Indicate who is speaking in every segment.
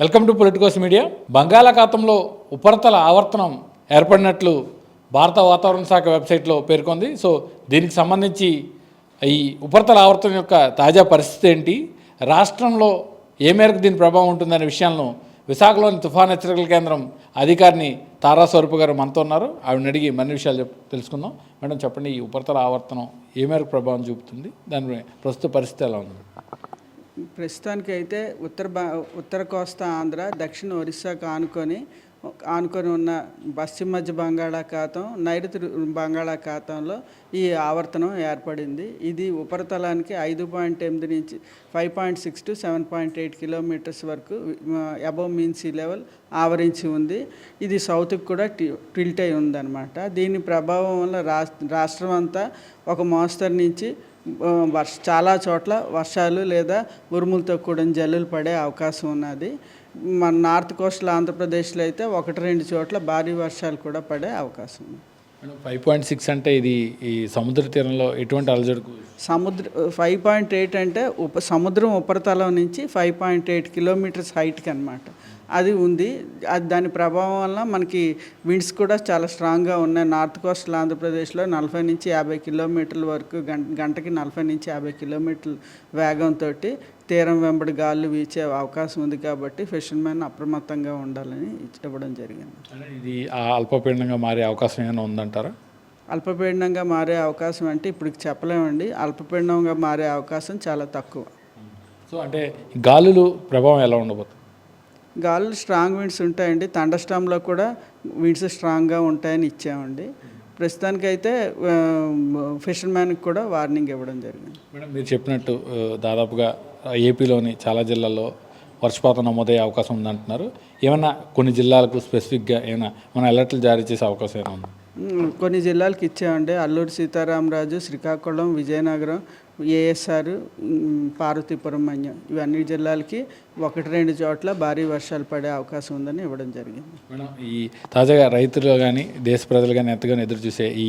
Speaker 1: Welcome to Politicos media. బంగాళాఖాతంలో ఉపరితల ఆవర్తనం ఏర్పడినట్లు భారత వాతావరణ శాఖ వెబ్సైట్లో పేర్కొంది. సో దీనికి సంబంధించి ఈ ఉపరితల ఆవర్తనం యొక్క తాజా పరిస్థితి ఏంటి, రాష్ట్రంలో ఏ మేరకు దీని ప్రభావం ఉంటుందనే విషయాలను విశాఖలోని తుఫాన్ హెచ్చరికల కేంద్రం అధికారిని తారా స్వరూప్ గారు మనతో ఉన్నారు. ఆవిడని అడిగి మరిన్ని విషయాలు తెలుసుకుందాం. మేడం చెప్పండి, ఈ ఉపరితల ఆవర్తనం ఏ మేరకు ప్రభావం చూపుతుంది, దాని ప్రస్తుత పరిస్థితి ఎలా ఉంది?
Speaker 2: ప్రస్తుతానికి అయితే ఉత్తర కోస్తా ఆంధ్ర, దక్షిణ ఒరిస్సాకు ఆనుకొని ఉన్న పశ్చిమ మధ్య బంగాళాఖాతం, నైరుతి బంగాళాఖాతంలో ఈ ఆవర్తనం ఏర్పడింది. ఇది ఉపరితలానికి 5.8 నుంచి 5.6 to 7.8 కిలోమీటర్స్ వరకు అబవ్ మీన్ సీ లెవెల్ ఆవరించి ఉంది. ఇది సౌత్కి కూడా టిల్ట్ అయి ఉందన్నమాట. దీని ప్రభావం వల్ల రాష్ట్రం అంతా ఒక మోస్తరు నుంచి చాలా చోట్ల వర్షాలు లేదా ఉరుములతో కూడిన జల్లులు పడే అవకాశం ఉన్నది. మన నార్త్ కోస్టల్ ఆంధ్రప్రదేశ్లో అయితే 1-2 చోట్ల భారీ వర్షాలు కూడా పడే అవకాశం ఉంది.
Speaker 1: 5.6 అంటే ఇది ఈ సముద్ర తీరంలో ఎటువంటి అలజడుకు?
Speaker 2: 5.8 అంటే సముద్రం ఉపరితలం నుంచి 5.8 కిలోమీటర్స్ హైట్కి అనమాట అది ఉంది. దాని ప్రభావం వల్ల మనకి విండ్స్ కూడా చాలా స్ట్రాంగ్గా ఉన్నాయి. నార్త్ కోస్టల్ ఆంధ్రప్రదేశ్లో 40 నుంచి 50 కిలోమీటర్ల వరకు గంటకి 40 నుంచి 50 కిలోమీటర్ల వేగంతో తీరం వెంబడి గాలులు వీచే అవకాశం ఉంది. కాబట్టి ఫిషర్మెన్ అప్రమత్తంగా ఉండాలని ఇవ్వడం జరిగింది.
Speaker 1: ఇది అల్పపీడనంగా మారే అవకాశం ఏమైనా ఉందంటారా?
Speaker 2: అల్పపీడనంగా మారే అవకాశం అంటే ఇప్పుడు చెప్పలేమండి. అల్పపీడనంగా మారే అవకాశం చాలా తక్కువ. సో
Speaker 1: అంటే గాలులు ప్రభావం ఎలా ఉండబోతుంది?
Speaker 2: గాలులు స్ట్రాంగ్ విండ్స్ ఉంటాయండి. థండర్స్టార్మ్లో కూడా విండ్స్ స్ట్రాంగ్గా ఉంటాయని ఇచ్చామండి. ప్రస్తుతానికైతే ఫిషర్మ్యాన్కి కూడా వార్నింగ్ ఇవ్వడం జరిగింది.
Speaker 1: మేడం, మీరు చెప్పినట్టు దాదాపుగా ఏపీలోని చాలా జిల్లాల్లో వర్షపాతం నమోదయ్యే అవకాశం ఉందంటున్నారు. ఏమన్నా కొన్ని జిల్లాలకు స్పెసిఫిక్గా ఏమైనా మన అలర్ట్లు జారీ చేసే అవకాశం ఏమైనా ఉంది?
Speaker 2: కొన్ని జిల్లాలకు ఇచ్చామండి. అల్లూరు సీతారామరాజు, శ్రీకాకుళం, విజయనగరం, ఏఎస్ఆర్, పార్వతీపురం, మన్యం ఇవన్నీ జిల్లాలకి 1-2 చోట్ల భారీ వర్షాలు పడే అవకాశం ఉందని ఇవ్వడం జరిగింది.
Speaker 1: మేడం, ఈ తాజాగా రైతులు కానీ దేశ ప్రజలు కానీ ఎంతగానో ఎదురు చూసే ఈ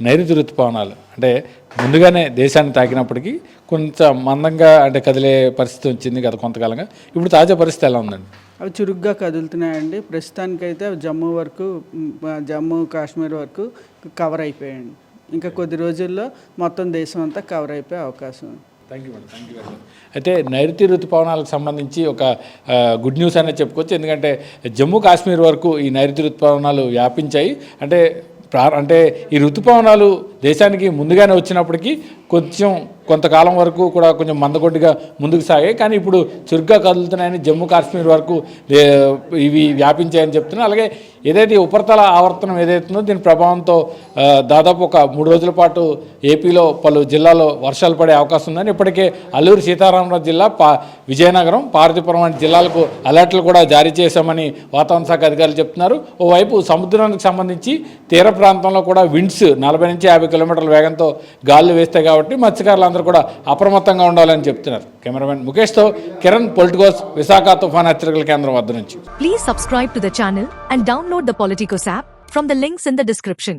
Speaker 1: నైరుతి ఋతుపవనాలు అంటే ముందుగానే దేశాన్ని తాకినప్పటికీ కొంచెం మందంగా అంటే కదిలే పరిస్థితి వచ్చింది గత కొంతకాలంగా. ఇప్పుడు తాజా పరిస్థితి ఎలా ఉందండి?
Speaker 2: అవి చురుగ్గా కదులుతున్నాయండి. ప్రస్తుతానికైతే జమ్మూ కాశ్మీర్ వరకు కవర్ అయిపోయాయండి. ఇంకా కొద్ది రోజుల్లో మొత్తం దేశం అంతా కవర్ అయిపోయే అవకాశం ఉంది.
Speaker 1: Thank you madam, thank you very much. అయితే నైరుతి ఋతుపవనాలకు సంబంధించి ఒక గుడ్ న్యూస్ అనేది చెప్పుకోవచ్చు. ఎందుకంటే జమ్మూ కాశ్మీర్ వరకు ఈ నైరుతి ఋతుపవనాలు వ్యాపించాయి. అంటే ఈ ఋతుపవనాలు దేశానికి ముందుగానే వచ్చినప్పటికీ కొంతకాలం వరకు కూడా కొంచెం మందకొడ్డిగా ముందుకు సాగాయి. కానీ ఇప్పుడు చురుగ్గా కదులుతున్నాయని జమ్మూ కాశ్మీర్ వరకు ఇవి వ్యాపించాయని చెప్తున్నారు. అలాగే ఏదైతే ఉపరితల ఆవర్తనం ఏదైతుందో దీని ప్రభావంతో దాదాపు ఒక 3 రోజుల పాటు ఏపీలో పలు జిల్లాల్లో వర్షాలు పడే అవకాశం ఉందని ఇప్పటికే అల్లూరు సీతారామరాజు జిల్లా, విజయనగరం, పార్వతీపురం వంటి జిల్లాలకు అలర్ట్లు కూడా జారీ చేశామని వాతావరణ శాఖ అధికారులు చెప్తున్నారు. ఓవైపు సముద్రానికి సంబంధించి తీర ప్రాంతంలో కూడా విండ్స్ 40 నుంచి 50 కిలోమీటర్ల వేగంతో గాలులు వేస్తాయి. కాబట్టి మత్స్యకారులందరూ కూడా అప్రమత్తంగా ఉండాలని చెప్తున్నారు. కెమెరామెన్ ముఖేష్తో కిరణ్, పొలిటికోస్, విశాఖ తుఫాన్ హెచ్చరికల కేంద్రం వద్ద నుంచి.
Speaker 3: Please subscribe to the channel and download the Politicos app from the links in the description.